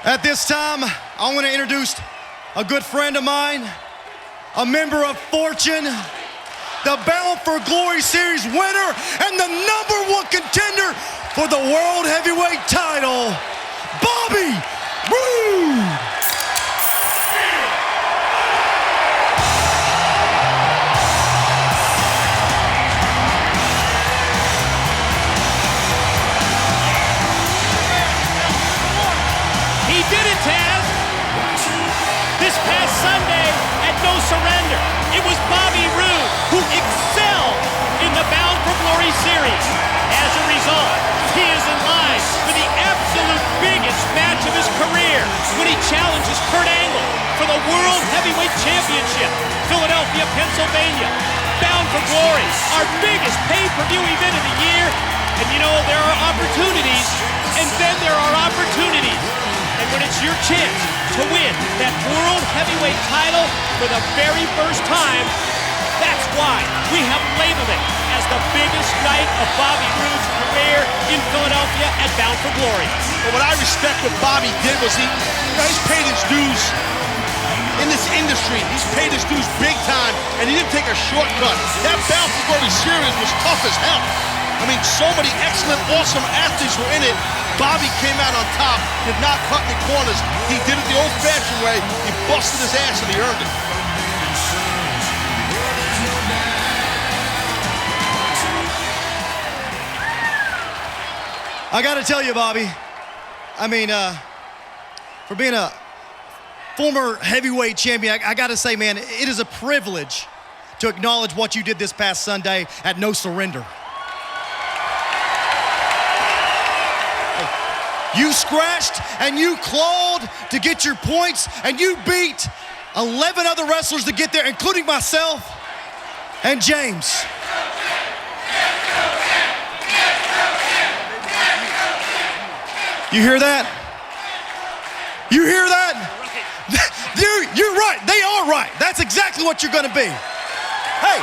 At this time, I want to introduce a good friend of mine, a member of Fortune, the Bound for Glory Series winner, and the #1 contender for the World Heavyweight title, Bobby Roode. He did it, Taz! This past Sunday at No Surrender, it was Bobby Roode who excelled in the Bound for Glory Series. As a result, he is in line for the absolute biggest match of his career when he challenges Kurt Angle for the World Heavyweight Championship, Philadelphia, Pennsylvania. Bound for Glory, our biggest pay-per-view event of the year. And you know, there are opportunities, and then there are opportunities. And when it's your chance to win that World Heavyweight title for the very first time, that's why we have labeled it as the biggest night of Bobby Roode's career in Philadelphia at Bound for Glory. But what I respect what Bobby did was he's paid his dues in this industry. He's paid his dues big time, and he didn't take a shortcut. That Bound for Glory series was tough as hell. I mean, so many excellent, awesome athletes were in it. Bobby came out on top, did not cut any corners. He did it the old-fashioned way. He busted his ass and he earned it. I gotta tell you, Bobby, I mean, for being a former heavyweight champion, I gotta say, man, it is a privilege to acknowledge what you did this past Sunday at No Surrender. You scratched and you clawed to get your points, and you beat 11 other wrestlers to get there, including myself and James. You hear that? You hear that? You're right. They are right. That's exactly what you're gonna be. Hey,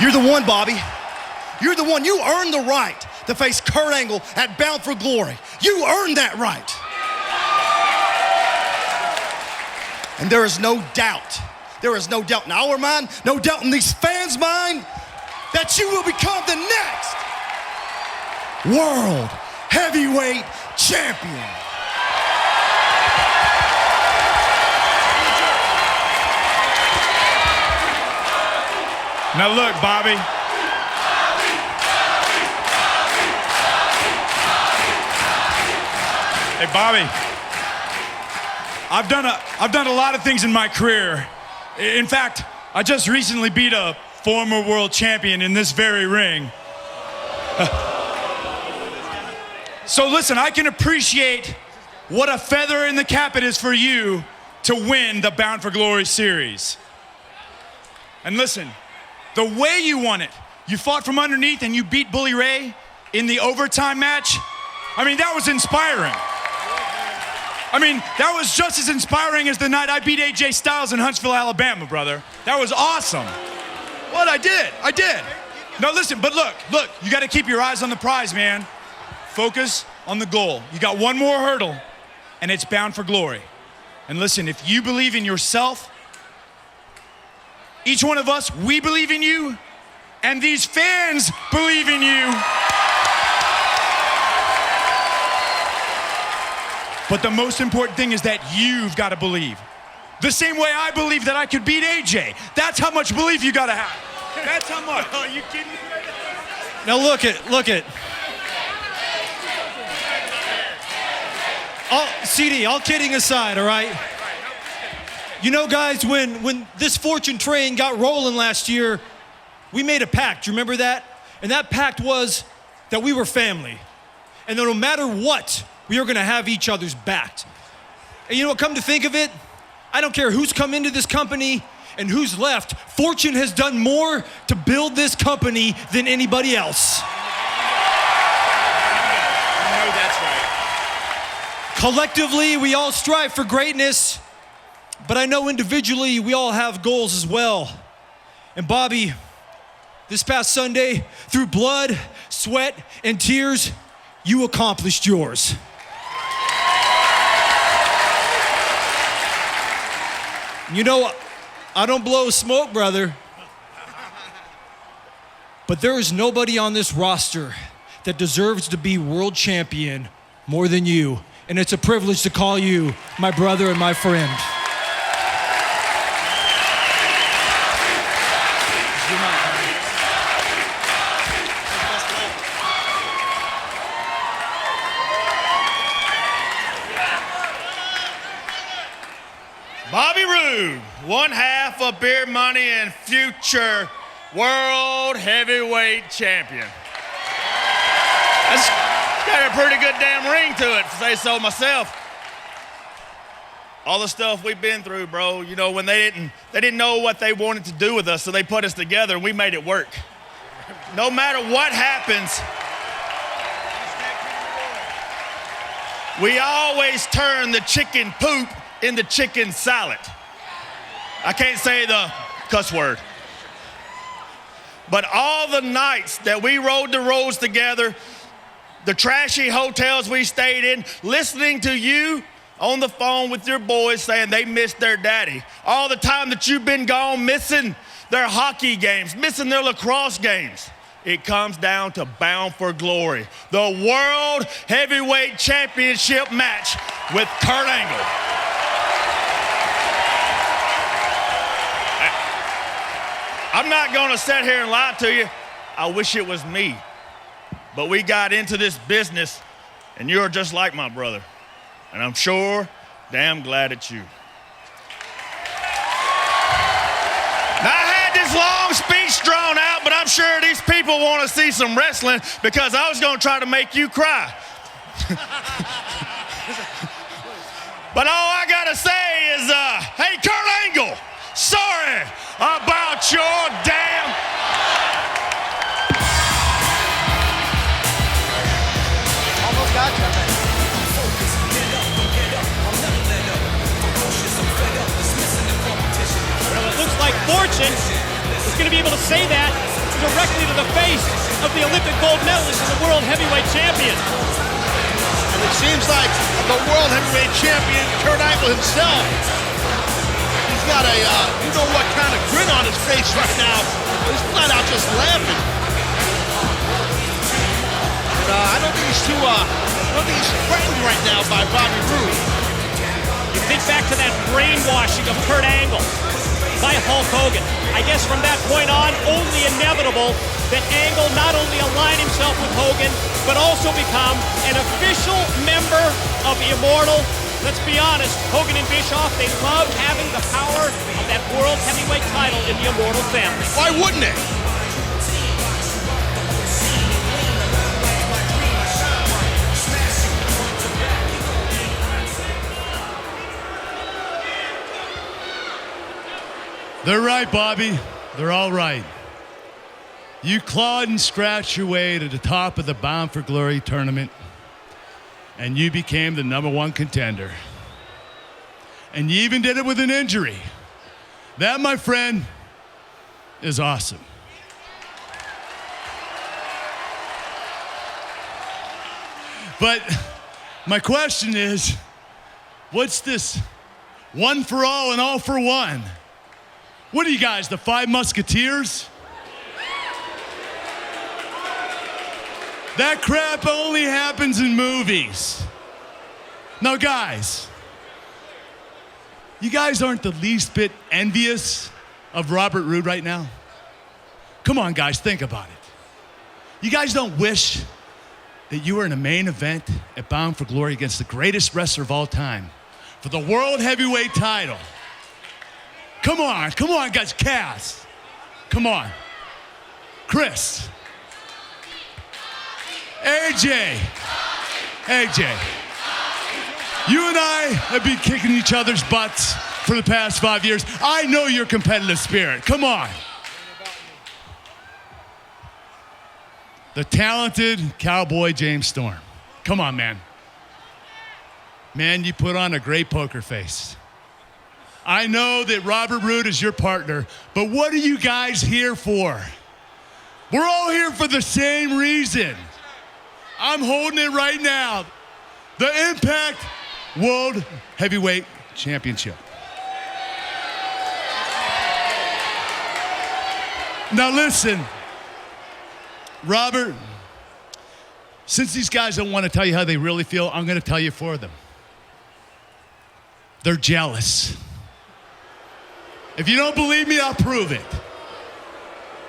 you're the one, Bobby. You're the one. You earned the right to face Kurt Angle at Bound for Glory. You earned that right. And there is no doubt in our mind, no doubt in these fans' mind, that you will become the next World Heavyweight Champion. Now look, Bobby. Hey, Bobby. I've done a lot of things in my career. In fact, I just recently beat a former world champion in this very ring. So listen, I can appreciate what a feather in the cap it is for you to win the Bound for Glory series. And listen, the way you won it, you fought from underneath and you beat Bully Ray in the overtime match. I mean, that was inspiring. I mean, that was just as inspiring as the night I beat AJ Styles in Huntsville, Alabama, brother. That was awesome. What? I did. No, listen, but look, you gotta keep your eyes on the prize, man. Focus on the goal. You got one more hurdle, and it's Bound for Glory. And listen, if you believe in yourself, each one of us, we believe in you, and these fans believe in you. But the most important thing is that you've got to believe. The same way I believe that I could beat AJ. That's how much belief you got to have. That's how much. Are you kidding me? Now look it. CD, all kidding aside, all right? You know, guys, when this Fortune train got rolling last year, we made a pact. You remember that? And that pact was that we were family. And that no matter what, we were gonna have each other's back. And you know what, come to think of it, I don't care who's come into this company and who's left, Fortune has done more to build this company than anybody else. I know that's right. Collectively, we all strive for greatness, but I know individually we all have goals as well. And Bobby, this past Sunday, through blood, sweat, and tears, you accomplished yours. You know, I don't blow smoke, brother. But there is nobody on this roster that deserves to be world champion more than you. And it's a privilege to call you my brother and my friend. Bobby Roode, one half of Beer Money and future World Heavyweight Champion. That's got a pretty good damn ring to it, to say so myself. All the stuff we've been through, bro. You know, when they didn't know what they wanted to do with us, so they put us together and we made it work. No matter what happens, we always turn the chicken poop into chicken salad. I can't say the cuss word. But all the nights that we rode the roads together, the trashy hotels we stayed in, listening to you on the phone with your boys saying they missed their daddy. All the time that you've been gone, missing their hockey games, missing their lacrosse games. It comes down to Bound for Glory, the World Heavyweight Championship match with Kurt Angle. I'm not gonna sit here and lie to you. I wish it was me. But we got into this business and you're just like my brother. And I'm sure damn glad it's you. Now, I had this long speech drawn out, but I'm sure these people want to see some wrestling because I was gonna try to make you cry. But all I gotta say is, hey, Kurt Angle, sorry about your damn... Almost got you. Well, it looks like Fortune is going to be able to say that directly to the face of the Olympic gold medalist and the World Heavyweight Champion. And it seems like the World Heavyweight Champion, Kurt Angle himself, he's got a, you know what kind of grin on his face right now. He's flat out just laughing. But I don't think he's threatened right now by Bobby Roode. You think back to that brainwashing of Kurt Angle by Hulk Hogan. I guess from that point on, only inevitable that Angle not only align himself with Hogan, but also become an official member of Immortal. Let's be honest, Hogan and Bischoff, they love having the power of that World Heavyweight title in the Immortal family. Why wouldn't they? They're right, Bobby. They're all right. You clawed and scratched your way to the top of the Bound for Glory tournament, and you became the #1 contender. And you even did it with an injury. That, my friend, is awesome. But my question is, what's this one for all and all for one? What are you guys, the Five Musketeers? That crap only happens in movies. Now, guys, you guys aren't the least bit envious of Robert Roode right now? Come on, guys, think about it. You guys don't wish that you were in a main event at Bound for Glory against the greatest wrestler of all time for the World Heavyweight title? Come on, guys. Cass. Come on. Chris. AJ. You and I have been kicking each other's butts for the past 5 years. I know your competitive spirit. Come on. The talented cowboy James Storm. Come on, man. Man, you put on a great poker face. I know that Robert Roode is your partner, but what are you guys here for? We're all here for the same reason. I'm holding it right now. The Impact World Heavyweight Championship. Now listen, Robert, since these guys don't want to tell you how they really feel, I'm going to tell you for them. They're jealous. If you don't believe me, I'll prove it.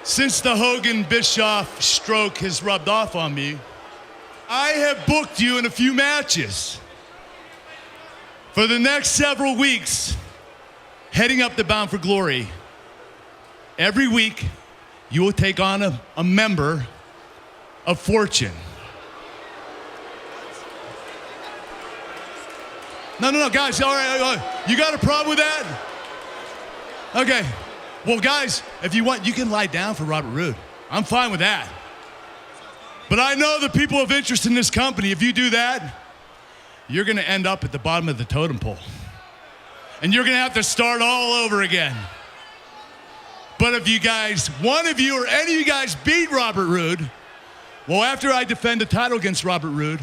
Since the Hogan-Bischoff stroke has rubbed off on me, I have booked you in a few matches. For the next several weeks, heading up to Bound for Glory, every week, you will take on a member of Fortune. No, guys, all right. You got a problem with that? Okay. Well, guys, if you want, you can lie down for Robert Roode. I'm fine with that. But I know the people of interest in this company, if you do that, you're going to end up at the bottom of the totem pole. And you're going to have to start all over again. But if you guys, one of you or any of you guys beat Robert Roode, well, after I defend the title against Robert Roode,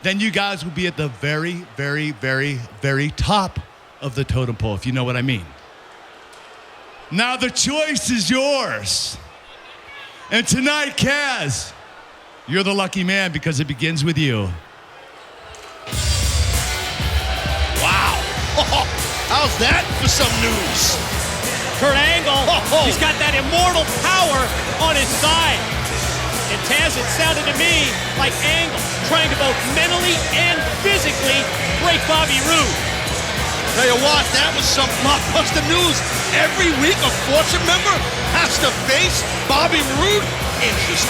then you guys will be at the very, very, very, very top of the totem pole, if you know what I mean. Now the choice is yours. And tonight, Kaz, you're the lucky man because it begins with you. Wow. How's that for some news? Kurt Angle, he's got that immortal power on his side. And Taz, it sounded to me like Angle trying to both mentally and physically break Bobby Roode. Tell you what, that was some blockbuster news. Every week a Fortune member has to face Bobby Roode. Interesting.